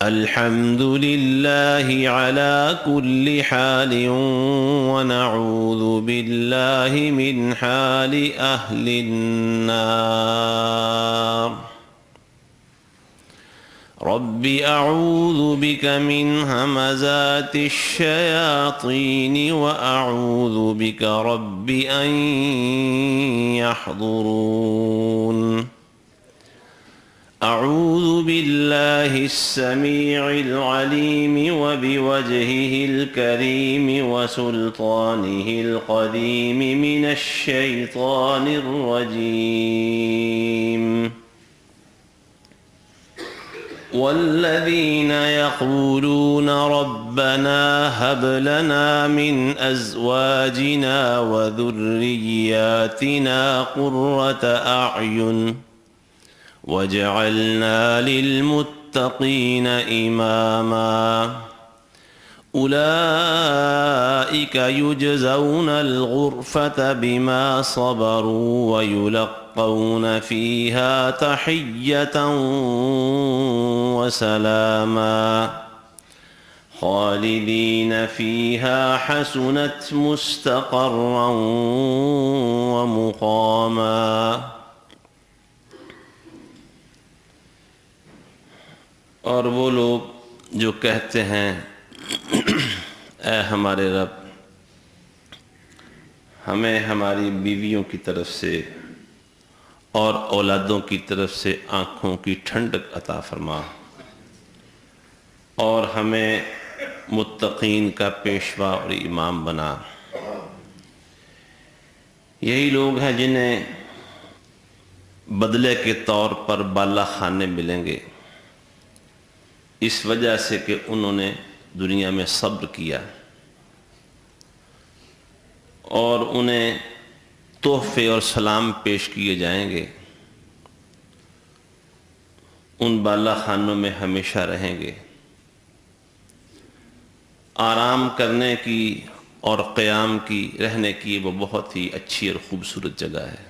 الحمد لله على كل حال ونعوذ بالله من حال أهل النار. رب أعوذ بك من همزات الشياطين وأعوذ بك رب أن يحضرون. أعوذ بالله السميع العليم وبوجهه الكريم وسلطانه القديم من الشيطان الرجيم. والذين يقولون ربنا هب لنا من أزواجنا وذرياتنا قرة أعين وجعلنا للمتقين إماما. أولئك يجزون الغرفة بما صبروا ويلقون فيها تحية وسلاما خالدين فيها حسنت مستقرا ومقاما. اور وہ لوگ جو کہتے ہیں اے ہمارے رب ہمیں ہماری بیویوں کی طرف سے اور اولادوں کی طرف سے آنکھوں کی ٹھنڈک عطا فرما اور ہمیں متقین کا پیشوا اور امام بنا. یہی لوگ ہیں جنہیں بدلے کے طور پر بالا خانے ملیں گے اس وجہ سے کہ انہوں نے دنیا میں صبر کیا اور انہیں تحفے اور سلام پیش کیے جائیں گے. ان بالا خانوں میں ہمیشہ رہیں گے. آرام کرنے کی اور قیام کی رہنے کی وہ بہت ہی اچھی اور خوبصورت جگہ ہے.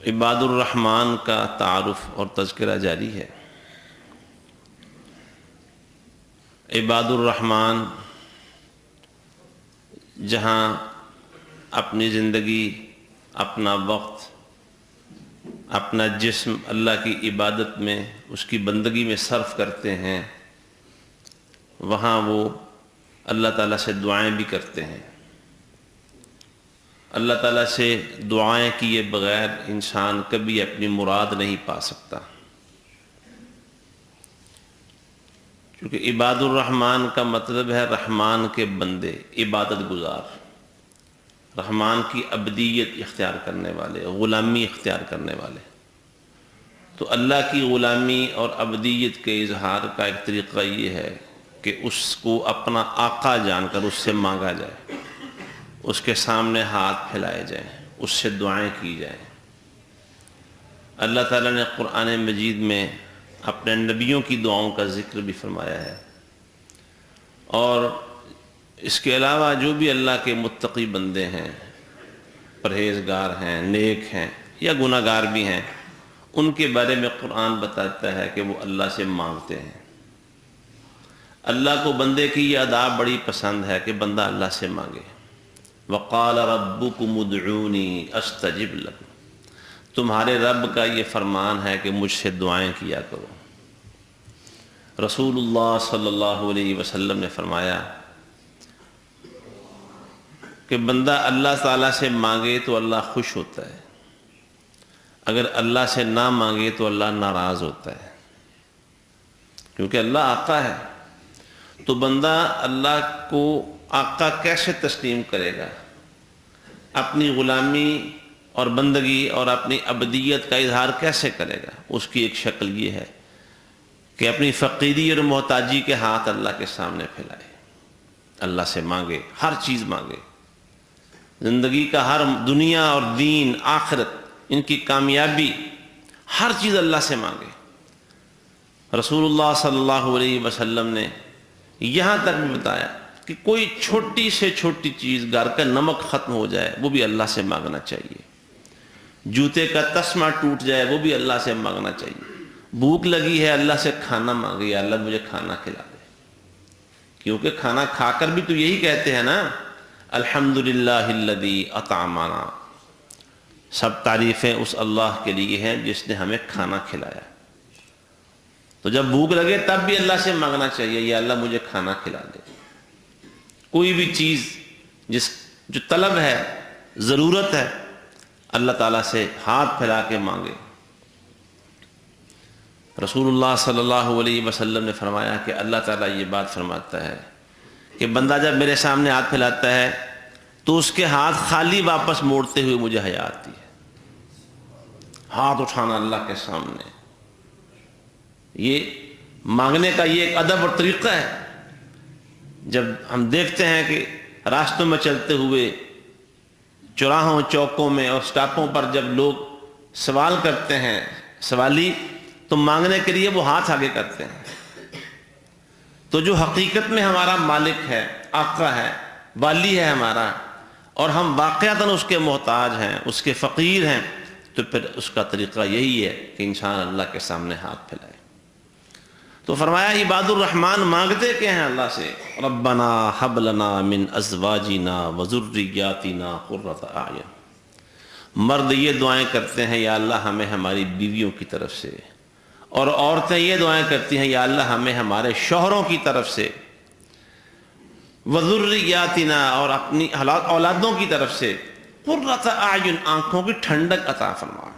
عباد الرحمن کا تعارف اور تذکرہ جاری ہے. عباد الرحمن جہاں اپنی زندگی، اپنا وقت، اپنا جسم اللہ کی عبادت میں، اس کی بندگی میں صرف کرتے ہیں، وہاں وہ اللہ تعالیٰ سے دعائیں بھی کرتے ہیں. اللہ تعالیٰ سے دعائیں کیے بغیر انسان کبھی اپنی مراد نہیں پا سکتا، کیونکہ عباد الرحمن کا مطلب ہے رحمان کے بندے، عبادت گزار، رحمان کی عبدیت اختیار کرنے والے، غلامی اختیار کرنے والے. تو اللہ کی غلامی اور عبدیت کے اظہار کا ایک طریقہ یہ ہے کہ اس کو اپنا آقا جان کر اس سے مانگا جائے، اس کے سامنے ہاتھ پھیلائے جائیں، اس سے دعائیں کی جائیں. اللہ تعالیٰ نے قرآن مجید میں اپنے نبیوں کی دعاؤں کا ذکر بھی فرمایا ہے، اور اس کے علاوہ جو بھی اللہ کے متقی بندے ہیں، پرہیزگار ہیں، نیک ہیں یا گناہ گار بھی ہیں، ان کے بارے میں قرآن بتاتا ہے کہ وہ اللہ سے مانگتے ہیں. اللہ کو بندے کی یہ ادا بڑی پسند ہے کہ بندہ اللہ سے مانگے. وقال ربکم ادعونی استجب لکم، تمہارے رب کا یہ فرمان ہے کہ مجھ سے دعائیں کیا کرو. رسول اللہ صلی اللہ علیہ وسلم نے فرمایا کہ بندہ اللہ تعالیٰ سے مانگے تو اللہ خوش ہوتا ہے، اگر اللہ سے نہ مانگے تو اللہ ناراض ہوتا ہے، کیونکہ اللہ آقا ہے. تو بندہ اللہ کو آقا کیسے تسلیم کرے گا؟ اپنی غلامی اور بندگی اور اپنی عبدیت کا اظہار کیسے کرے گا؟ اس کی ایک شکل یہ ہے کہ اپنی فقیری اور محتاجی کے ہاتھ اللہ کے سامنے پھیلائے، اللہ سے مانگے، ہر چیز مانگے، زندگی کا ہر، دنیا اور دین، آخرت، ان کی کامیابی، ہر چیز اللہ سے مانگے. رسول اللہ صلی اللہ علیہ وسلم نے یہاں تک بھی بتایا کہ کوئی چھوٹی سے چھوٹی چیز، گھر کا نمک ختم ہو جائے وہ بھی اللہ سے مانگنا چاہیے، جوتے کا تسمہ ٹوٹ جائے وہ بھی اللہ سے مانگنا چاہیے، بھوک لگی ہے اللہ سے کھانا مانگے، یا اللہ مجھے کھانا کھلا دے، کیونکہ کھانا کھا کر بھی تو یہی کہتے ہیں نا الحمدللہ الذی اطعمنا، سب تعریفیں اس اللہ کے لیے ہیں جس نے ہمیں کھانا کھلایا۔ تو جب بھوک لگے تب بھی اللہ سے مانگنا چاہیے، یا اللہ مجھے کھانا کھلا دے۔ کوئی بھی چیز جو طلب ہے، ضرورت ہے، اللہ تعالیٰ سے ہاتھ پھیلا کے مانگے۔ رسول اللہ صلی اللہ علیہ وسلم نے فرمایا کہ اللہ تعالیٰ یہ بات فرماتا ہے کہ بندہ جب میرے سامنے ہاتھ پھیلاتا ہے تو اس کے ہاتھ خالی واپس موڑتے ہوئے مجھے حیا آتی ہے۔ ہاتھ اٹھانا اللہ کے سامنے، یہ مانگنے کا یہ ایک ادب اور طریقہ ہے۔ جب ہم دیکھتے ہیں کہ راستوں میں چلتے ہوئے، چوراہوں چوکوں میں اور سٹاپوں پر جب لوگ سوال کرتے ہیں، سوالی، تو مانگنے کے لیے وہ ہاتھ آگے کرتے ہیں۔ تو جو حقیقت میں ہمارا مالک ہے، آقا ہے، والی ہے ہمارا، اور ہم واقعتاً اس کے محتاج ہیں، اس کے فقیر ہیں، تو پھر اس کا طریقہ یہی ہے کہ انسان اللہ کے سامنے ہاتھ پھیلائے۔ تو فرمایا عباد الرحمن مانگتے کیا ہیں اللہ سے؟ ربنا حب لنا من ازواجنا وذریاتنا قرۃ اعین۔ مرد یہ دعائیں کرتے ہیں یا اللہ ہمیں ہماری بیویوں کی طرف سے، اور عورتیں یہ دعائیں کرتی ہیں یا اللہ ہمیں ہمارے شوہروں کی طرف سے، وذریاتنا اور اپنی اولادوں کی طرف سے، قرۃ اعین آنکھوں کی ٹھنڈک عطا فرما،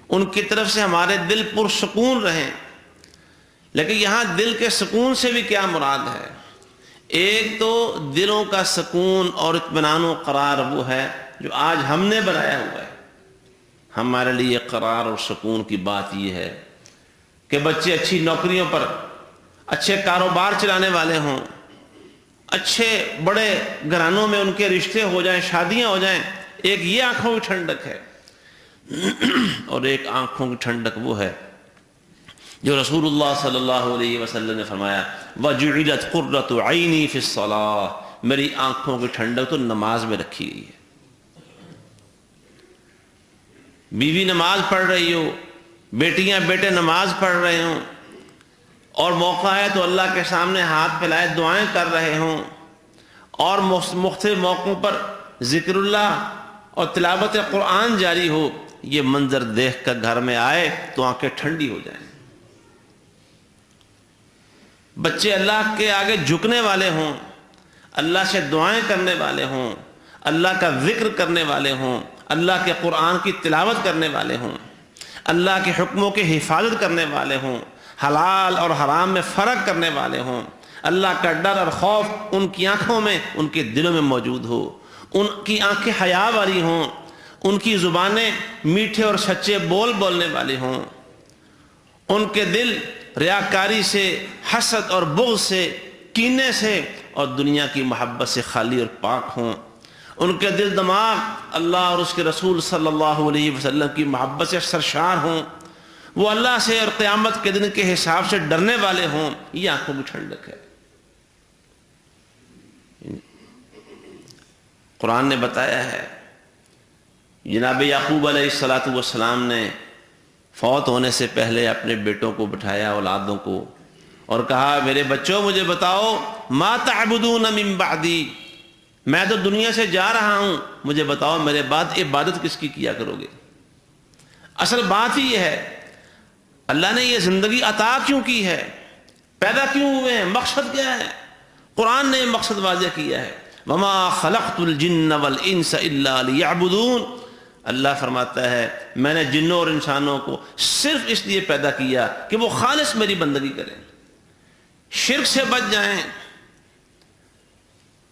ان کی طرف سے ہمارے دل پرسکون رہیں۔ لیکن یہاں دل کے سکون سے بھی کیا مراد ہے؟ ایک تو دلوں کا سکون اور اطمینان و قرار وہ ہے جو آج ہم نے بنایا ہوا ہے۔ ہمارے لیے قرار اور سکون کی بات یہ ہے کہ بچے اچھی نوکریوں پر، اچھے کاروبار چلانے والے ہوں، اچھے بڑے گھرانوں میں ان کے رشتے ہو جائیں، شادیاں ہو جائیں۔ ایک یہ آنکھوں کی ٹھنڈک ہے، اور ایک آنکھوں کی ٹھنڈک وہ ہے جو رسول اللہ صلی اللہ علیہ وسلم نے فرمایا وَجُعِلَتْ قُرَّةُ عَيْنِي فِي الصَّلَاةِ، میری آنکھوں کی ٹھنڈک تو نماز میں رکھی گئی ہے۔ بیوی نماز پڑھ رہی ہو، بیٹیاں بیٹے نماز پڑھ رہے ہوں، اور موقع ہے تو اللہ کے سامنے ہاتھ پھیلائے دعائیں کر رہے ہوں، اور مختلف موقعوں پر ذکر اللہ اور تلاوت قرآن جاری ہو، یہ منظر دیکھ کر گھر میں آئے تو آنکھیں ٹھنڈی ہو جائیں۔ بچے اللہ کے آگے جھکنے والے ہوں، اللہ سے دعائیں کرنے والے ہوں، اللہ کا ذکر کرنے والے ہوں، اللہ کے قرآن کی تلاوت کرنے والے ہوں، اللہ کے حکموں کی حفاظت کرنے والے ہوں، حلال اور حرام میں فرق کرنے والے ہوں، اللہ کا ڈر اور خوف ان کی آنکھوں میں، ان کے دلوں میں موجود ہو، ان کی آنکھیں حیا والی ہوں، ان کی زبانیں میٹھے اور سچے بول بولنے والی ہوں، ان کے دل ریاکاری سے، حسد اور بغض سے، کینے سے اور دنیا کی محبت سے خالی اور پاک ہوں، ان کے دل دماغ اللہ اور اس کے رسول صلی اللہ علیہ وسلم کی محبت سے سرشار ہوں، وہ اللہ سے اور قیامت کے دن کے حساب سے ڈرنے والے ہوں۔ یہ آنکھوں کی ٹھنڈک ہے۔ قرآن نے بتایا ہے، جناب یعقوب علیہ السلام نے فوت ہونے سے پہلے اپنے بیٹوں کو بٹھایا، اولادوں کو، اور کہا میرے بچوں مجھے بتاؤ ما تعبدون من بعدی، میں تو دنیا سے جا رہا ہوں، مجھے بتاؤ میرے بعد عبادت کس کی کیا کرو گے؟ اصل بات ہی یہ ہے اللہ نے یہ زندگی عطا کیوں کی ہے، پیدا کیوں ہوئے ہیں، مقصد کیا ہے؟ قرآن نے مقصد واضح کیا ہے، وما خلقت الجن والانس الا لیعبدون۔ اللہ فرماتا ہے میں نے جنوں اور انسانوں کو صرف اس لیے پیدا کیا کہ وہ خالص میری بندگی کریں، شرک سے بچ جائیں،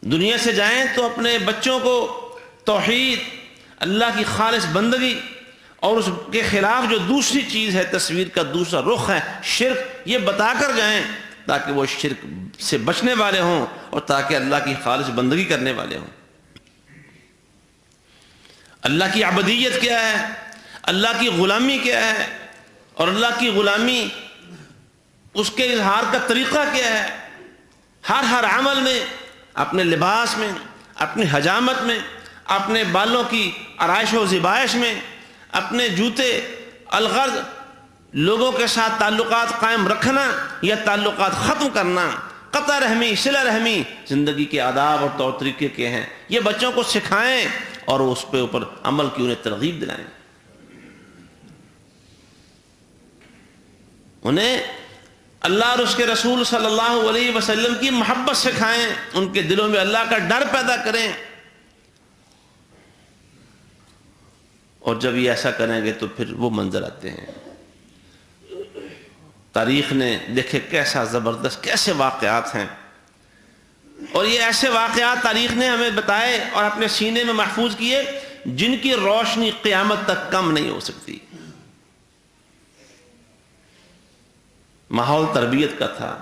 دنیا سے جائیں تو اپنے بچوں کو توحید، اللہ کی خالص بندگی اور اس کے خلاف جو دوسری چیز ہے، تصویر کا دوسرا رخ ہے شرک، یہ بتا کر جائیں تاکہ وہ شرک سے بچنے والے ہوں اور تاکہ اللہ کی خالص بندگی کرنے والے ہوں۔ اللہ کی عبودیت کیا ہے، اللہ کی غلامی کیا ہے، اور اللہ کی غلامی اس کے اظہار کا طریقہ کیا ہے؟ ہر عمل میں، اپنے لباس میں، اپنی حجامت میں، اپنے بالوں کی آرائش و زیبائش میں، اپنے جوتے الغرض لوگوں کے ساتھ تعلقات قائم رکھنا یا تعلقات ختم کرنا، قطع رحمی، صلہ رحمی زندگی کے آداب اور طور طریقے کے ہیں، یہ بچوں کو سکھائیں اور اس پہ اوپر عمل کی انہیں ترغیب دلائیں، انہیں اللہ اور اس کے رسول صلی اللہ علیہ وسلم کی محبت سکھائیں، ان کے دلوں میں اللہ کا ڈر پیدا کریں، اور جب یہ ایسا کریں گے تو پھر وہ منظر آتے ہیں۔ تاریخ نے دیکھے کیسا زبردست کیسے واقعات ہیں، اور یہ ایسے واقعات تاریخ نے ہمیں بتائے اور اپنے سینے میں محفوظ کیے جن کی روشنی قیامت تک کم نہیں ہو سکتی۔ ماحول تربیت کا تھا،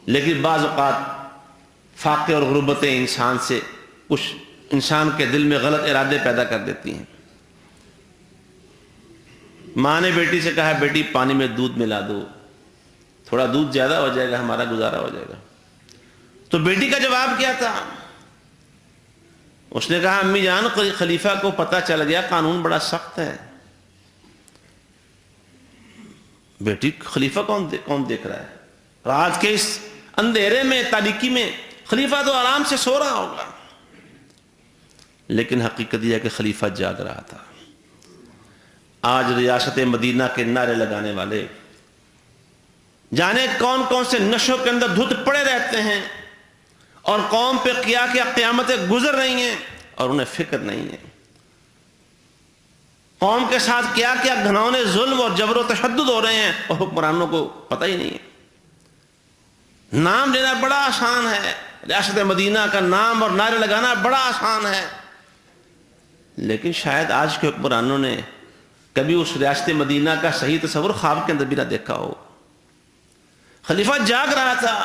لیکن بعض اوقات فاقے اور غربتیں انسان سے کچھ انسان کے دل میں غلط ارادے پیدا کر دیتی ہیں۔ ماں نے بیٹی سے کہا بیٹی پانی میں دودھ ملا دو، تھوڑا دودھ زیادہ ہو جائے گا، ہمارا گزارا ہو جائے گا۔ تو بیٹی کا جواب کیا تھا؟ اس نے کہا امی جان خلیفہ کو پتہ چل گیا قانون بڑا سخت ہے۔ بیٹی خلیفہ کون دیکھ رہا ہے؟ رات کے اس اندھیرے میں تاریکی میں خلیفہ تو آرام سے سو رہا ہوگا، لیکن حقیقت یہ ہے کہ خلیفہ جاگ رہا تھا۔ آج ریاست مدینہ کے نعرے لگانے والے جانے کون کون سے نشوں کے اندر دھت پڑے رہتے ہیں، اور قوم پہ کیا کیا قیامتیں گزر رہی ہیں اور انہیں فکر نہیں ہے، قوم کے ساتھ کیا کیا گھناؤنے ظلم اور جبر و تشدد ہو رہے ہیں اور حکمرانوں کو پتہ ہی نہیں ہے۔ نام لینا بڑا آسان ہے، ریاست مدینہ کا نام اور نعرے لگانا بڑا آسان ہے، لیکن شاید آج کے حکمرانوں نے کبھی اس ریاست مدینہ کا صحیح تصور خواب کے اندر بھی نہ دیکھا ہو۔ خلیفہ جاگ رہا تھا،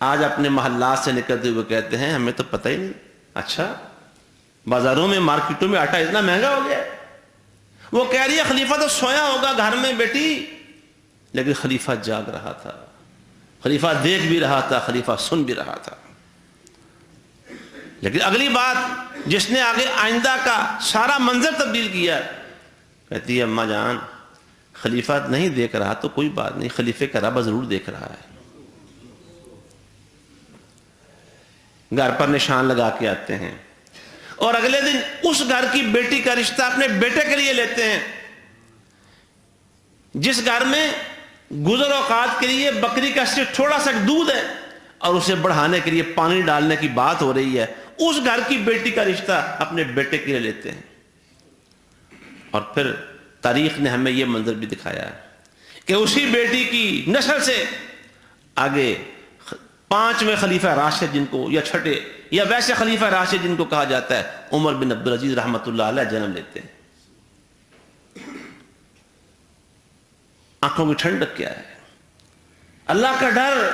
آج اپنے محلات سے نکلتے ہوئے کہتے ہیں ہمیں تو پتہ ہی نہیں، اچھا بازاروں میں مارکیٹوں میں آٹا اتنا مہنگا ہو گیا۔ وہ کہہ رہی ہے خلیفہ تو سویا ہوگا گھر میں بیٹی، لیکن خلیفہ جاگ رہا تھا، خلیفہ دیکھ بھی رہا تھا، خلیفہ سن بھی رہا تھا۔ لیکن اگلی بات جس نے آگے آئندہ کا سارا منظر تبدیل کیا، کہتی ہے اماں جان خلیفہ نہیں دیکھ رہا تو کوئی بات نہیں، خلیفے کا رب ضرور دیکھ رہا ہے۔ گھر پر نشان لگا کے آتے ہیں اور اگلے دن اس گھر کی بیٹی کا رشتہ اپنے بیٹے کے لیے لیتے ہیں جس گھر میں گزر اوقات کے لیے بکری کا صرف تھوڑا سا دودھ ہے اور اسے بڑھانے کے لیے پانی ڈالنے کی بات ہو رہی ہے، اس گھر کی بیٹی کا رشتہ اپنے بیٹے کے لیے لیتے ہیں۔ اور پھر تاریخ نے ہمیں یہ منظر بھی دکھایا ہے کہ اسی بیٹی کی نسل سے آگے 5ویں خلیفہ راشد جن کو یا چھٹے یا ویسے خلیفہ راشد جن کو کہا جاتا ہے عمر بن عبدالعزیز رحمۃ اللہ علیہ جنم لیتے ہیں۔ آنکھوں کی ٹھنڈک کیا ہے؟ اللہ کا ڈر،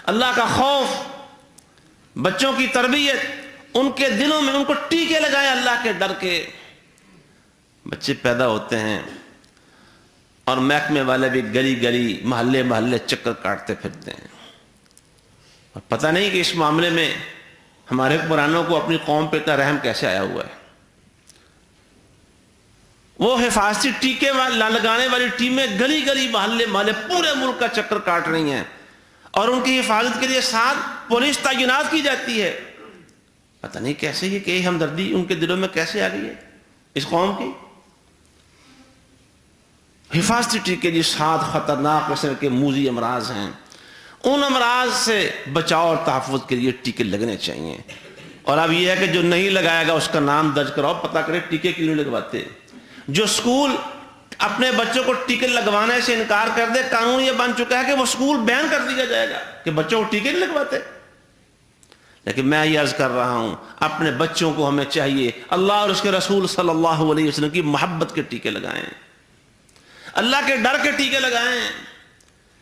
اللہ کا خوف، بچوں کی تربیت، ان کے دلوں میں ان کو ٹیکے لگائیں اللہ کے ڈر کے۔ بچے پیدا ہوتے ہیں اور محکمے والے بھی گلی گلی محلے محلے چکر کاٹتے پھرتے ہیں، اور پتہ نہیں کہ اس معاملے میں ہمارے حکمرانوں کو اپنی قوم پہ کا رحم کیسے آیا ہوا ہے۔ وہ حفاظتی ٹیکے لگانے والی ٹیمیں گلی گلی محلے محلے پورے ملک کا چکر کاٹ رہی ہیں، اور ان کی حفاظت کے لیے ساتھ پولیس تعینات کی جاتی ہے۔ پتہ نہیں کیسے یہ کہ ہمدردی ان کے دلوں میں کیسے آ گئی ہے اس قوم کی۔ حفاظتی ٹیکے جس ساتھ خطرناک قسم کے موذی امراض ہیں، ان امراض سے بچاؤ اور تحفظ کے لیے ٹیکے لگنے چاہیے۔ اور اب یہ ہے کہ جو نہیں لگائے گا اس کا نام درج کراؤ، پتہ کرے ٹیکے کیوں نہیں لگواتے۔ جو اسکول اپنے بچوں کو ٹیکے لگوانے سے انکار کر دے، قانون یہ بن چکا ہے کہ وہ اسکول بین کر دیا جائے گا کہ بچوں کو ٹیکے نہیں لگواتے۔ لیکن میں یہ عرض کر رہا ہوں اپنے بچوں کو ہمیں چاہیے اللہ اور اس کے رسول صلی اللہ علیہ وسلم کی محبت کے ٹیکے لگائیں، اللہ کے ڈر کے ٹیکے لگائیں۔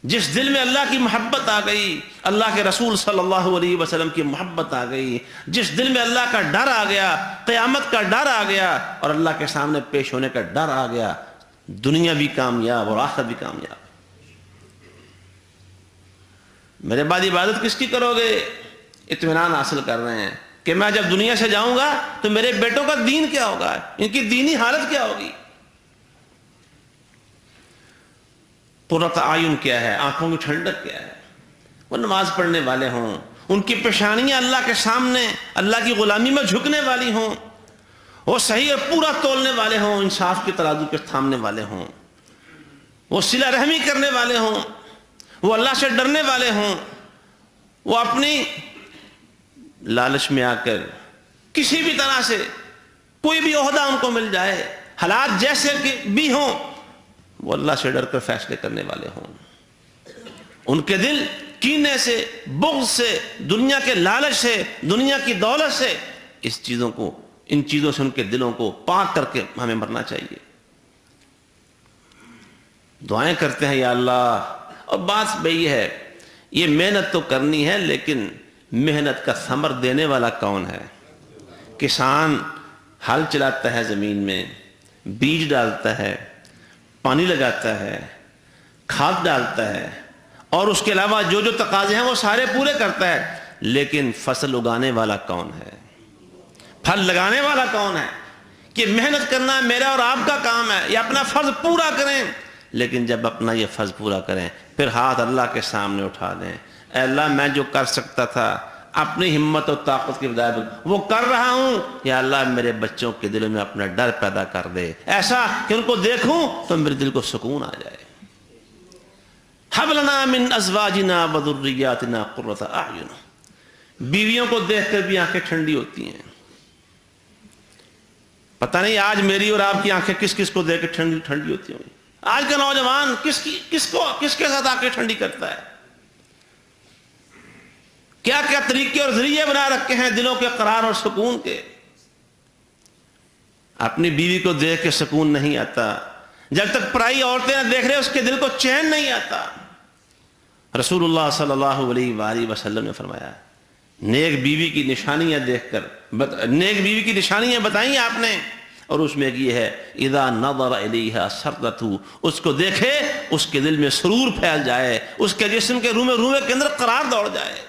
جس دل میں اللہ کی محبت آ گئی، اللہ کے رسول صلی اللہ علیہ وسلم کی محبت آ گئی، جس دل میں اللہ کا ڈر آ گیا، قیامت کا ڈر آ گیا اور اللہ کے سامنے پیش ہونے کا ڈر آ گیا، دنیا بھی کامیاب اور آخرت بھی کامیاب۔ میرے بعد عبادت کس کی کرو گے؟ اطمینان حاصل کر رہے ہیں کہ میں جب دنیا سے جاؤں گا تو میرے بیٹوں کا دین کیا ہوگا، ان کی دینی حالت کیا ہوگی۔ قرۃ اعین کیا ہے، آنکھوں کی ٹھنڈک کیا ہے؟ وہ نماز پڑھنے والے ہوں، ان کی پیشانیاں اللہ کے سامنے اللہ کی غلامی میں جھکنے والی ہوں، وہ صحیح اور پورا تولنے والے ہوں، انصاف کے ترازو کے تھامنے والے ہوں، وہ صلہ رحمی کرنے والے ہوں، وہ اللہ سے ڈرنے والے ہوں، وہ اپنی لالچ میں آ کر کسی بھی طرح سے کوئی بھی عہدہ ان کو مل جائے، حالات جیسے کہ بھی ہوں، وہ اللہ سے ڈر کر فیصلے کرنے والے ہوں۔ ان کے دل کینے سے، بغض سے، دنیا کے لالچ سے، دنیا کی دولت سے، ان چیزوں سے ان کے دلوں کو پاک کر کے ہمیں مرنا چاہیے۔ دعائیں کرتے ہیں یا اللہ، اور بات بھئی ہے یہ محنت تو کرنی ہے، لیکن محنت کا ثمر دینے والا کون ہے؟ کسان ہل چلاتا ہے، زمین میں بیج ڈالتا ہے، پانی لگاتا ہے، کھاد ڈالتا ہے، اور اس کے علاوہ جو جو تقاضے ہیں وہ سارے پورے کرتا ہے، لیکن فصل اگانے والا کون ہے؟ پھل لگانے والا کون ہے؟ کہ محنت کرنا میرا اور آپ کا کام ہے، یہ اپنا فرض پورا کریں، لیکن جب اپنا یہ فرض پورا کریں پھر ہاتھ اللہ کے سامنے اٹھا دیں، اے اللہ میں جو کر سکتا تھا اپنی ہمت و طاقت کی بجائے وہ کر رہا ہوں، یا اللہ میرے بچوں کے دلوں میں اپنا ڈر پیدا کر دے، ایسا کہ ان کو دیکھوں تو میرے دل کو سکون آ جائے۔ ہب لنا من ازواجنا وذریاتنا قرۃ اعین، بیویوں کو دیکھ کر بھی آنکھیں ٹھنڈی ہوتی ہیں۔ پتہ نہیں آج میری اور آپ کی آنکھیں کس کس کو دیکھ کے ٹھنڈی ہوتی ہوں گی؟ آج کا نوجوان کس کے ساتھ آنکھیں ٹھنڈی کرتا ہے؟ کیا کیا طریقے اور ذریعے بنا رکھے ہیں دلوں کے قرار اور سکون کے۔ اپنی بیوی کو دیکھ کے سکون نہیں آتا، جب تک پرائی عورتیں نہ دیکھ رہے اس کے دل کو چین نہیں آتا۔ رسول اللہ صلی اللہ علیہ وآلہ وسلم نے فرمایا، نیک بیوی کی نشانیاں دیکھ کر نیک بیوی کی نشانیاں بتائیں آپ نے، اور اس میں ایک یہ ہے اذا نظر الیہا سرت، اس کو دیکھے اس کے دل میں سرور پھیل جائے، اس کے جسم کے رومے کے اندر قرار دوڑ جائے۔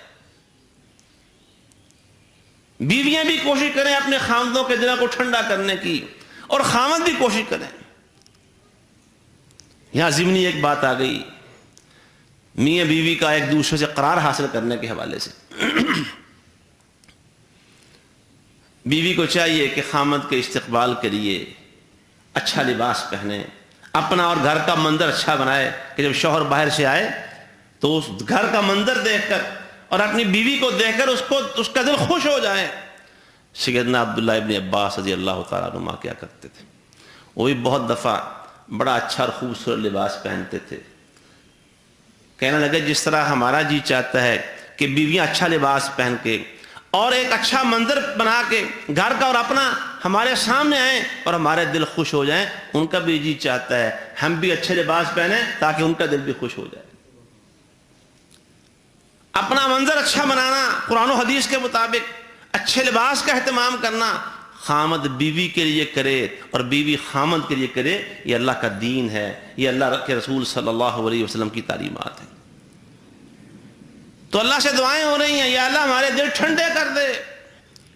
بیویاں بھی کوشش کریں اپنے خاوندوں کے دلوں کو ٹھنڈا کرنے کی، اور خاوند بھی کوشش کریں۔ یہاں ضمنی ایک بات آ گئی میاں بیوی کا ایک دوسرے سے قرار حاصل کرنے کے حوالے سے۔ بیوی کو چاہیے کہ خامد کے استقبال کے لیے اچھا لباس پہنے، اپنا اور گھر کا منظر اچھا بنائے، کہ جب شوہر باہر سے آئے تو اس گھر کا منظر دیکھ کر اور اپنی بیوی کو دیکھ کر اس کا دل خوش ہو جائے۔ سیدنا عبداللہ ابن عباس رضی اللہ تعالیٰ عنہ کیا کرتے تھے، وہ بھی بہت دفعہ بڑا اچھا اور خوبصورت لباس پہنتے تھے۔ کہنے لگے جس طرح ہمارا جی چاہتا ہے کہ بیویاں اچھا لباس پہن کے اور ایک اچھا منظر بنا کے گھر کا اور اپنا ہمارے سامنے آئیں اور ہمارے دل خوش ہو جائیں، ان کا بھی جی چاہتا ہے ہم بھی اچھے لباس پہنیں تاکہ ان کا دل بھی خوش ہو جائے۔ اپنا منظر اچھا بنانا، قرآن و حدیث کے مطابق اچھے لباس کا اہتمام کرنا، خامد بیوی کے لیے کرے اور بیوی خامد کے لیے کرے، یہ اللہ کا دین ہے، یہ اللہ کے رسول صلی اللہ علیہ وسلم کی تعلیمات ہیں۔ تو اللہ سے دعائیں ہو رہی ہیں یا اللہ ہمارے دل ٹھنڈے کر دے۔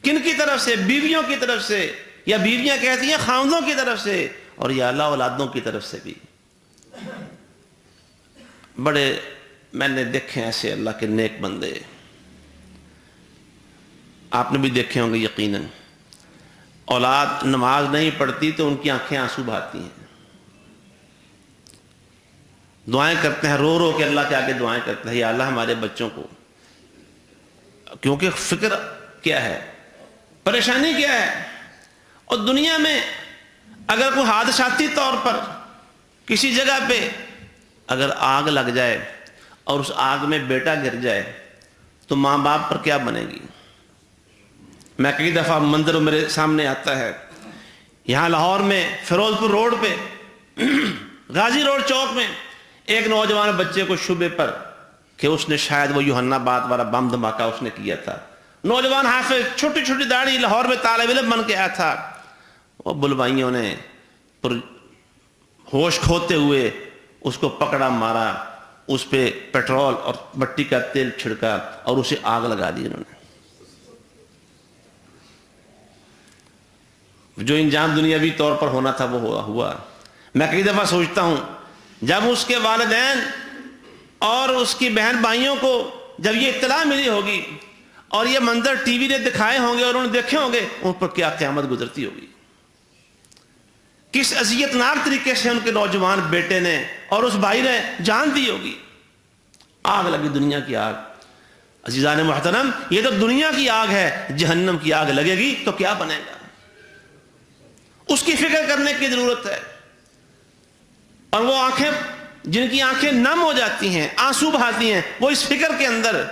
کن کی طرف سے؟ بیویوں کی طرف سے، یا بیویاں کہتی ہیں خاوندوں کی طرف سے، اور یا اللہ اولادوں کی طرف سے بھی۔ بڑے میں نے دیکھے ایسے اللہ کے نیک بندے، آپ نے بھی دیکھے ہوں گے یقیناً، اولاد نماز نہیں پڑھتی تو ان کی آنکھیں آنسو بہاتی ہیں، دعائیں کرتے ہیں رو رو کے اللہ کے آگے دعائیں کرتے ہیں یا اللہ ہمارے بچوں کو، کیونکہ فکر کیا ہے، پریشانی کیا ہے۔ اور دنیا میں اگر کوئی حادثاتی طور پر کسی جگہ پہ اگر آگ لگ جائے اور اس آگ میں بیٹا گر جائے تو ماں باپ پر کیا بنے گی؟ میں کئی دفعہ منظر میرے سامنے آتا ہے، یہاں لاہور میں فیروز پور روڈ پہ غازی روڈ چوک میں ایک نوجوان بچے کو شبے پر کہ اس نے شاید وہ یوحنا بات والا بم دھماکہ اس نے کیا تھا، نوجوان حافظ، چھوٹی چھوٹی داڑھی، لاہور میں طالب علم بن کے آیا تھا، وہ بلوائیوں نے ہوش کھوتے ہوئے اس کو پکڑا، مارا، اس پہ پیٹرول اور مٹی کا تیل چھڑکا اور اسے آگ لگا دی انہوں نے۔ جو انجام دنیاوی طور پر ہونا تھا وہ ہوا۔ میں کئی دفعہ سوچتا ہوں جب اس کے والدین اور اس کی بہن بھائیوں کو جب یہ اطلاع ملی ہوگی اور یہ منظر ٹی وی نے دکھائے ہوں گے اور انہوں نے دیکھے ہوں گے، ان پر کیا قیامت گزرتی ہوگی، کس اذیت ناک طریقے سے ان کے نوجوان بیٹے نے اور اس بھائی نے جان دی ہوگی۔ آگ لگی، دنیا کی آگ۔ عزیزان محترم، یہ تو دنیا کی آگ ہے، جہنم کی آگ لگے گی تو کیا بنے گا، اس کی فکر کرنے کی ضرورت ہے۔ اور وہ آنکھیں جن کی آنکھیں نم ہو جاتی ہیں، آنسو بہاتی ہیں، وہ اس فکر کے اندر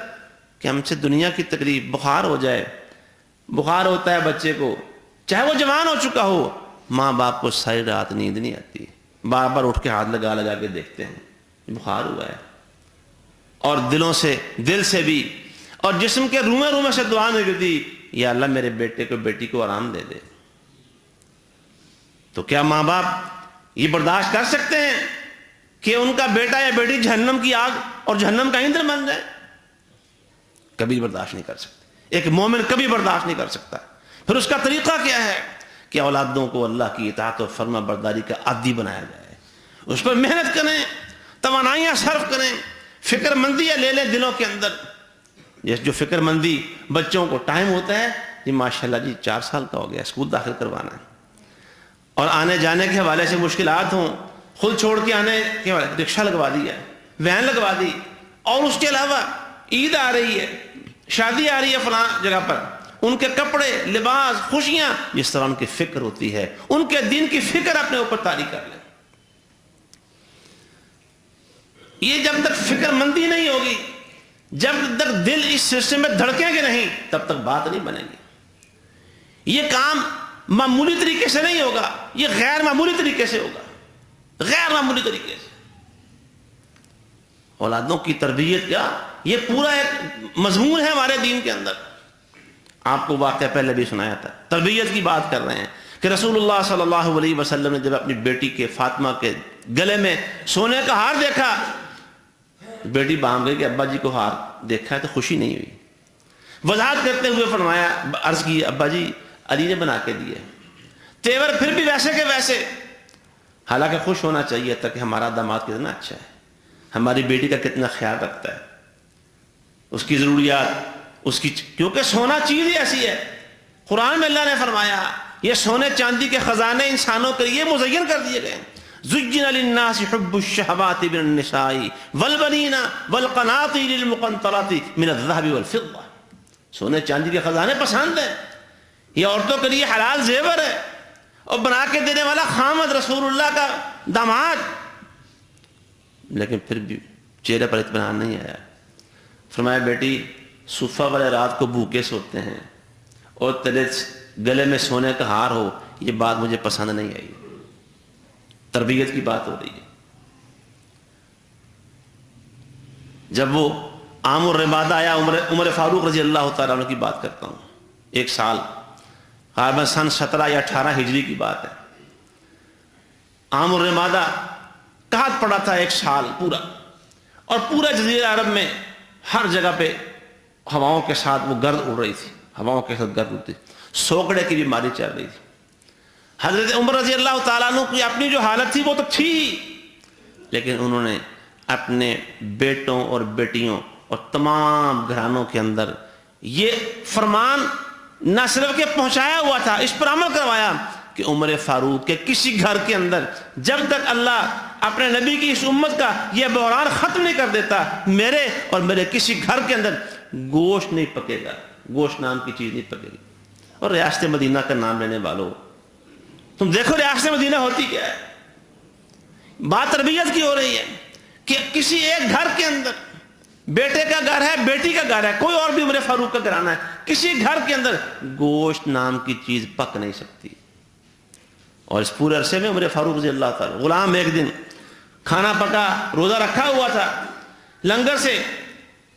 کہ ہم سے دنیا کی تکلیف، بخار ہو جائے، بخار ہوتا ہے بچے کو، چاہے وہ جوان ہو چکا ہو، ماں باپ کو ساری رات نیند نہیں آتی، بار بار اٹھ کے ہاتھ لگا لگا کے دیکھتے ہیں بخار ہوا ہے، اور دل سے بھی اور جسم کے رومے رومے سے دعا نکلتی، یا اللہ میرے بیٹے کو بیٹی کو آرام دے دے۔ تو کیا ماں باپ یہ برداشت کر سکتے ہیں کہ ان کا بیٹا یا بیٹی جہنم کی آگ اور جہنم کا ایندھن بن جائے؟ کبھی برداشت نہیں کر سکتے، ایک مومن کبھی برداشت نہیں کر سکتا۔ پھر اس کا طریقہ کیا ہے کہ اولادوں کو اللہ کی اطاعت و فرما برداری کا عادی بنایا جائے، اس پر محنت کریں، توانائیاں صرف کریں، فکر مندیاں لے لیں دلوں کے اندر۔ جو فکر مندی بچوں کو ٹائم ہوتا ہے، جی ماشاءاللہ جی 4 سال کا ہو گیا، اسکول داخل کروانا ہے، اور آنے جانے کے حوالے سے مشکلات ہوں، خود چھوڑ کے آنے کے حوالے رکشہ لگوا دیا، وین لگوا دی، اور اس کے علاوہ عید آ رہی ہے، شادی آ رہی ہے فلاں جگہ پر، ان کے کپڑے، لباس، خوشیاں، جس طرح ان کی فکر ہوتی ہے، ان کے دین کی فکر اپنے اوپر طاری کر لیں۔ یہ جب تک فکر مندی نہیں ہوگی، جب تک دل اس سلسلے میں دھڑکیں گے نہیں، تب تک بات نہیں بنے گی۔ یہ کام معمولی طریقے سے نہیں ہوگا، یہ غیر معمولی طریقے سے ہوگا، غیر معمولی طریقے سے۔ اولادوں کی تربیت کیا، یہ پورا ایک مضمون ہے ہمارے دین کے اندر۔ آپ کو واقعہ پہلے بھی سنایا تھا، تربیت کی بات کر رہے ہیں کہ رسول اللہ صلی اللہ علیہ وسلم نے جب اپنی بیٹی کے فاطمہ کے گلے میں سونے کا ہار دیکھا، بیٹی بام گئی کہ ابا جی کو ہار دیکھا ہے تو خوشی نہیں ہوئی۔ وضاحت کرتے ہوئے فرمایا، عرض کی ابا جی علی نے بنا کے دیے، تیور پھر بھی ویسے کے ویسے۔ حالانکہ خوش ہونا چاہیے تھا کہ ہمارا داماد کتنا اچھا ہے، ہماری بیٹی کا کتنا خیال رکھتا ہے، اس کی ضروریات، اس کی، کیونکہ سونا چیز ہی ایسی ہے۔ قرآن میں اللہ نے فرمایا یہ سونے چاندی کے خزانے انسانوں کے لیے مزین کر دیے گئے۔ زُجِّنَ لِلنَّاسِ حُبُّ الشَّهَوَاتِ مِنَ النِّسَاءِ وَالْبَنِينَ وَالْقَنَاطِيرِ الْمُقَنطَرَةِ مِنَ الذَّهَبِ وَالْفِضَّةِ، سونے چاندی کے خزانے پسند ہیں، یہ عورتوں کے لیے حلال زیور ہے، اور بنا کے دینے والا خامد رسول اللہ کا داماد۔ لیکن پھر بھی چہرے پر اطمینان نہیں آیا۔ فرمایا بیٹی صفہ والے رات کو بھوکے سوتے ہیں اور تیرے گلے میں سونے کا ہار ہو، یہ بات مجھے پسند نہیں آئی۔ تربیت کی بات ہو رہی ہے۔ جب وہ عام الرمادہ آیا، عمر فاروق رضی اللہ تعالیٰ عنہ کی بات کرتا ہوں، 1 سال غالباً سن 17 یا 18 ہجری کی بات ہے۔ عام الرمادہ قحط پڑا تھا 1 سال پورا، اور پورا جزیرہ عرب میں ہر جگہ پہ ہواؤں کے ساتھ وہ گرد اڑ رہی تھی، ہواؤں کے ساتھ گرد اڑتی، سوکڑے کی بیماری چل رہی تھی۔ حضرت عمر رضی اللہ تعالیٰ عنہ کی اپنی جو حالت تھی وہ تو تھی، لیکن انہوں نے اپنے بیٹوں اور بیٹیوں اور تمام گھرانوں کے اندر یہ فرمان نہ صرف کہ پہنچایا ہوا تھا، اس پر عمل کروایا کہ عمر فاروق کے کسی گھر کے اندر جب تک اللہ اپنے نبی کی اس امت کا یہ بحران ختم نہیں کر دیتا، میرے اور میرے کسی گھر کے اندر گوشت نہیں پکے گا، گوشت نام کی چیز نہیں پکے گی۔ اور ریاست مدینہ کا نام لینے والوں، تم دیکھو ریاست مدینہ ہوتی کیا ہے۔ بات تربیت کی ہو رہی ہے کہ کسی ایک گھر کے اندر، بیٹے کا گھر ہے، بیٹی کا گھر ہے، کوئی اور بھی عمر فاروق کا گھرانہ ہے، کسی گھر کے اندر گوشت نام کی چیز پک نہیں سکتی۔ اور اس پورے عرصے میں عمر فاروق رضی اللہ تعالی غلام ایک دن کھانا پکا، روزہ رکھا ہوا تھا، لنگر سے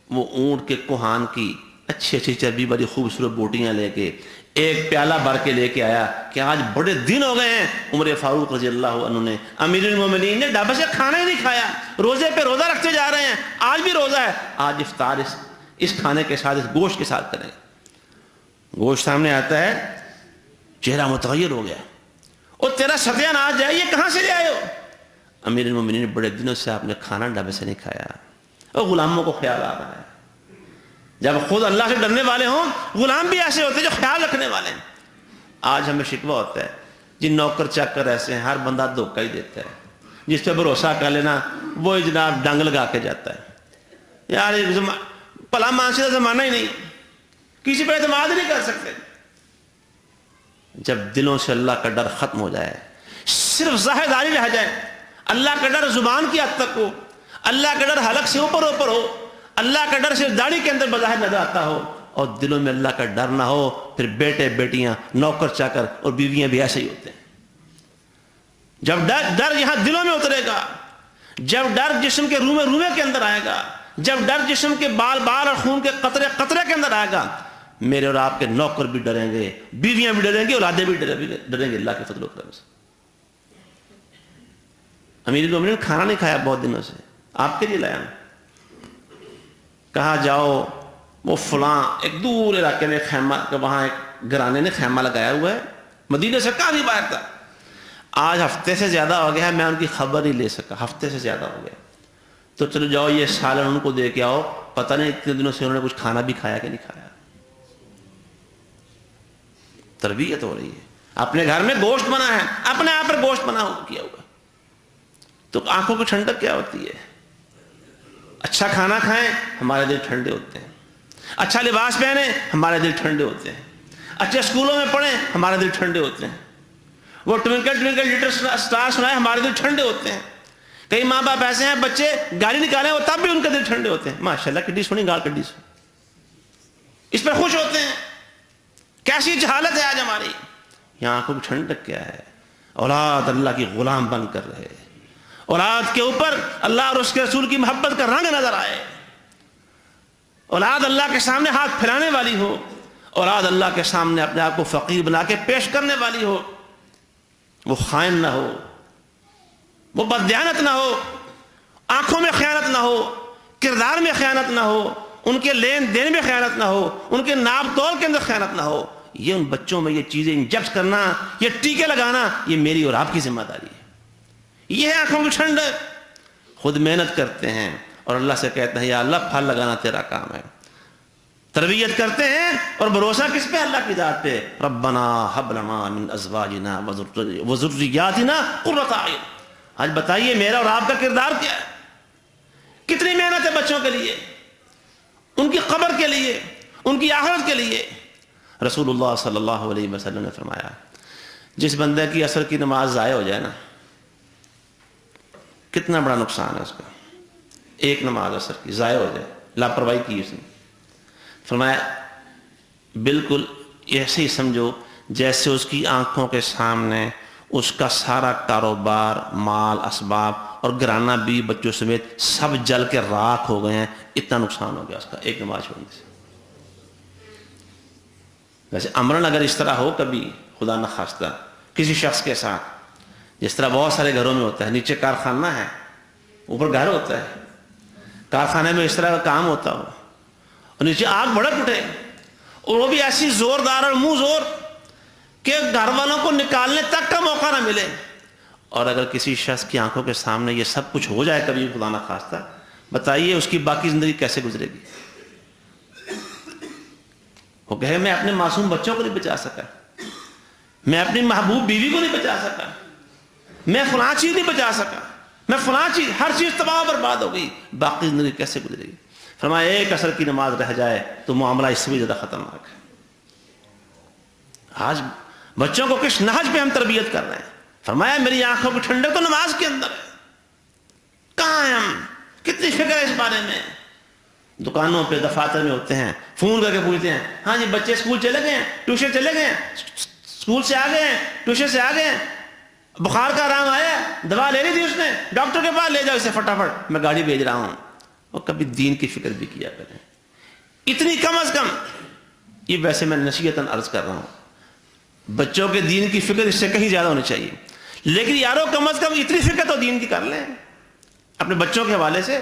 وہ اونٹ کے کوہان کی اچھی اچھی چربی والی خوبصورت بوٹیاں لے کے ایک پیالہ بھر کے لے کے آیا کہ آج بڑے دن ہو گئے ہیں عمر فاروق رضی اللہ عنہ نے، امیر المومنین نے ڈھابے سے کھانا ہی نہیں کھایا، روزے پہ روزہ رکھتے جا رہے ہیں، آج بھی روزہ ہے، آج افطار اس کھانے کے ساتھ، اس گوشت کے ساتھ کریں۔ گوشت سامنے آتا ہے، چہرہ متغیر ہو گیا، اور تیرا ستیان آج ہے، یہ کہاں سے لے آئے ہو؟ امیر المومنین بڑے دنوں سے آپ نے کھانا ڈھابے سے نہیں کھایا، اور غلاموں کو خیال آ رہا ہے۔ جب خود اللہ سے ڈرنے والے ہوں، غلام بھی ایسے ہوتے ہیں جو خیال رکھنے والے ہیں۔ آج ہمیں شکوہ ہوتا ہے جن نوکر چاکر ایسے ہیں، ہر بندہ دھوکہ ہی دیتا ہے، جس پہ بھروسہ کر لینا وہ جناب ڈنگ لگا کے جاتا ہے۔ یار بھلا مانسدہ زمانہ ہی نہیں، کسی پہ اعتماد نہیں کر سکتے۔ جب دلوں سے اللہ کا ڈر ختم ہو جائے، صرف ظاہر داری رہ جائے، اللہ کا ڈر زبان کی حد تک ہو، اللہ کا ڈر حلق سے اوپر اوپر ہو، اللہ کا ڈر صرف داڑھی کے اندر بظاہر نظر آتا ہو، اور دلوں میں اللہ کا ڈر نہ ہو، پھر بیٹے بیٹیاں نوکر چاکر اور بیویاں بھی ایسے ہی ہوتے ہیں۔ جب ڈر یہاں دلوں میں اترے گا، جب ڈر جسم کے رومے رومے کے اندر آئے گا، جب ڈر جسم کے بال بال اور خون کے قطرے قطرے کے اندر آئے گا، میرے اور آپ کے نوکر بھی ڈریں گے، بیویاں بھی ڈریں گے، اولادیں بھی ڈریں گے اللہ کے فضل و کرم سے۔ امیر المومنین کھانا نہیں کھایا بہت دنوں سے، آپ کے لیے لایا ہوں۔ کہا جاؤ وہ فلاں ایک دور علاقے میں خیمہ، وہاں ایک گھرانے نے خیمہ لگایا ہوا ہے، مدینے سے کافی باہر تھا۔ آج ہفتے سے زیادہ ہو گیا ہے، میں ان کی خبر نہیں لے سکا، ہفتے سے زیادہ ہو گیا۔ تو چلو جاؤ یہ سالن ان کو دے کے آؤ، پتہ نہیں اتنے دنوں سے انہوں نے کچھ کھانا بھی کھایا کہ نہیں کھایا۔ تربیت ہو رہی ہے، اپنے گھر میں گوشت بنا ہے، اپنے آپ پر گوشت بنا کیا ہوا، تو آنکھوں کی ٹھنڈک کیا ہوتی ہے؟ اچھا کھانا کھائیں ہمارے دل ٹھنڈے ہوتے ہیں، اچھا لباس پہنیں ہمارے دل ٹھنڈے ہوتے ہیں، اچھے اسکولوں میں پڑھیں ہمارے دل ٹھنڈے ہوتے ہیں، وہ ٹوینکل ٹوینکل لٹل اسٹار سنائیں ہمارے دل ٹھنڈے ہوتے ہیں۔ کئی ماں باپ ایسے ہیں بچے گالی نکالیں وہ تب بھی ان کے دل ٹھنڈے ہوتے ہیں، ماشاءاللہ کڈی سونی گال کڈی سونی، اس پہ خوش ہوتے ہیں۔ کیسی جہالت ہے آج ہماری، یہاں آنکھوں کی ٹھنڈک کیا ہے؟ اولاد اللہ کی غلام بن کر رہے، اولاد کے اوپر اللہ اور اس کے رسول کی محبت کا رنگ نظر آئے، اولاد اللہ کے سامنے ہاتھ پھیلانے والی ہو، اولاد اللہ کے سامنے اپنے آپ کو فقیر بنا کے پیش کرنے والی ہو، وہ خائن نہ ہو، وہ بددیانت نہ ہو، آنکھوں میں خیانت نہ ہو، کردار میں خیانت نہ ہو، ان کے لین دین میں خیانت نہ ہو، ان کے ناپ تول کے اندر خیانت نہ ہو۔ یہ ان بچوں میں یہ چیزیں انجیکٹ کرنا، یہ ٹیکے لگانا، یہ میری اور آپ کی ذمہ داری ہے۔ یہ ہے آنکھوں کی ٹھنڈک۔ خود محنت کرتے ہیں اور اللہ سے کہتے ہیں یا اللہ پھل لگانا تیرا کام ہے، تربیت کرتے ہیں اور بھروسہ کس پہ؟ اللہ کی ذات پہ۔ ربنا ہب لنا من ازواجنا وذریاتنا قرۃ اعین۔ آج بتائیے میرا اور آپ کا کردار کیا ہے؟ کتنی محنت ہے بچوں کے لیے، ان کی قبر کے لیے، ان کی آخرت کے لیے۔ رسول اللہ صلی اللہ علیہ وسلم نے فرمایا جس بندے کی عصر کی نماز ضائع ہو جائے نا، کتنا بڑا نقصان ہے اس کا۔ ایک نماز عصر کی ضائع ہو جائے، لاپرواہی کی اس نے، فرمایا بالکل ایسے ہی سمجھو جیسے اس کی آنکھوں کے سامنے اس کا سارا کاروبار، مال، اسباب اور گھرانہ بھی بچوں سمیت سب جل کے راکھ ہو گئے ہیں، اتنا نقصان ہو گیا اس کا ایک نماز چھوڑنے سے۔ ویسے امرن اگر اس طرح ہو کبھی خدا نخواستہ کسی شخص کے ساتھ، جس طرح بہت سارے گھروں میں ہوتا ہے، نیچے کارخانہ ہے اوپر گھر ہوتا ہے، کارخانے میں اس طرح کا کام ہوتا ہو اور نیچے آگ بھڑک اٹھے، اور وہ بھی ایسی زوردار اور منہ زور کہ گھر والوں کو نکالنے تک کا موقع نہ ملے، اور اگر کسی شخص کی آنکھوں کے سامنے یہ سب کچھ ہو جائے کبھی خدا نہ خواستہ، بتائیے اس کی باقی زندگی کیسے گزرے گی؟ وہ کہے میں اپنے معصوم بچوں کو نہیں بچا سکا، میں اپنی محبوب بیوی کو نہیں بچا سکا، میں فلاں چیز نہیں بچا سکا، میں فلاں چیز، ہر چیز تباہ و برباد ہو گئی، باقی زندگی کیسے گزرے گی؟ فرمایا ایک عصر کی نماز رہ جائے تو معاملہ اس سے بھی زیادہ خطرناک ہے۔ آج بچوں کو کس نہج پہ ہم تربیت کر رہے ہیں؟ فرمایا میری آنکھوں کی ٹھنڈک تو نماز کے اندر ہے۔ کہاں ہیں ہم؟ کتنی فکر ہے اس بارے میں؟ دکانوں پہ دفاتر میں ہوتے ہیں، فون کر کے پوچھتے ہیں ہاں جی بچے اسکول چلے گئے ہیں، ٹیوشن چلے گئے ہیں، اسکول سے آ گئے ہیں، ٹیوشن سے آ گئے ہیں، بخار کا آرام آیا، دوا لے لی تھی اس نے، ڈاکٹر کے پاس لے جاؤ اسے فٹافٹ، میں گاڑی بھیج رہا ہوں۔ اور کبھی دین کی فکر بھی کیا کریں، اتنی کم از کم، یہ ویسے میں نصیحتاً عرض کر رہا ہوں، بچوں کے دین کی فکر اس سے کہیں زیادہ ہونی چاہیے، لیکن یارو کم از کم اتنی فکر تو دین کی کر لیں اپنے بچوں کے حوالے سے۔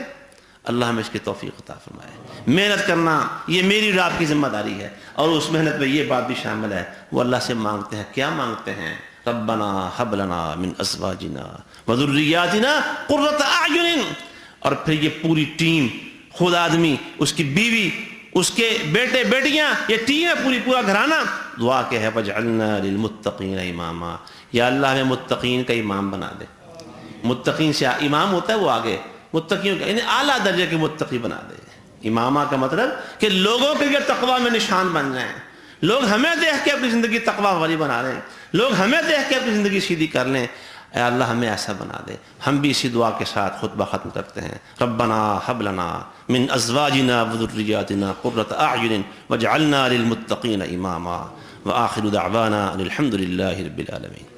اللہ ہمیں اس کی توفیق عطا فرمائے۔ محنت کرنا یہ میری اور آپ کی ذمہ داری ہے، اور اس محنت میں یہ بات بھی شامل ہے وہ اللہ سے مانگتے ہیں، کیا مانگتے ہیں؟ ربنا هب لنا من ازواجنا وذرياتنا قرۃ اعین، اور پھر یہ پوری ٹیم، خود آدمی، اس کی بیوی، اس کے بیٹے بیٹیاں، یہ ٹیم ہے پوری، پورا گھرانہ، دعا کہ ہے وجعلنا للمتقین اماما، یا اللہ ہمیں متقین کا امام بنا دے۔ متقین سے امام ہوتا ہے وہ آگے، متقیوں کا یعنی اعلیٰ درجے کے متقی بنا دے۔ امامہ کا مطلب کہ لوگوں کے لیے تقویٰ میں نشان بن جائیں، لوگ ہمیں دیکھ کے اپنی زندگی تقویٰ والی بنا لیں، لوگ ہمیں دیکھ کے اپنی زندگی سیدھی کر لیں۔ اے اللہ ہمیں ایسا بنا دے۔ ہم بھی اسی دعا کے ساتھ خطبہ ختم کرتے ہیں۔ ربنا هب لنا من ازواجنا وذرياتنا قرۃ اعین واجعلنا للمتقین اماما، وآخر دعوانا الحمد للہ رب العالمین۔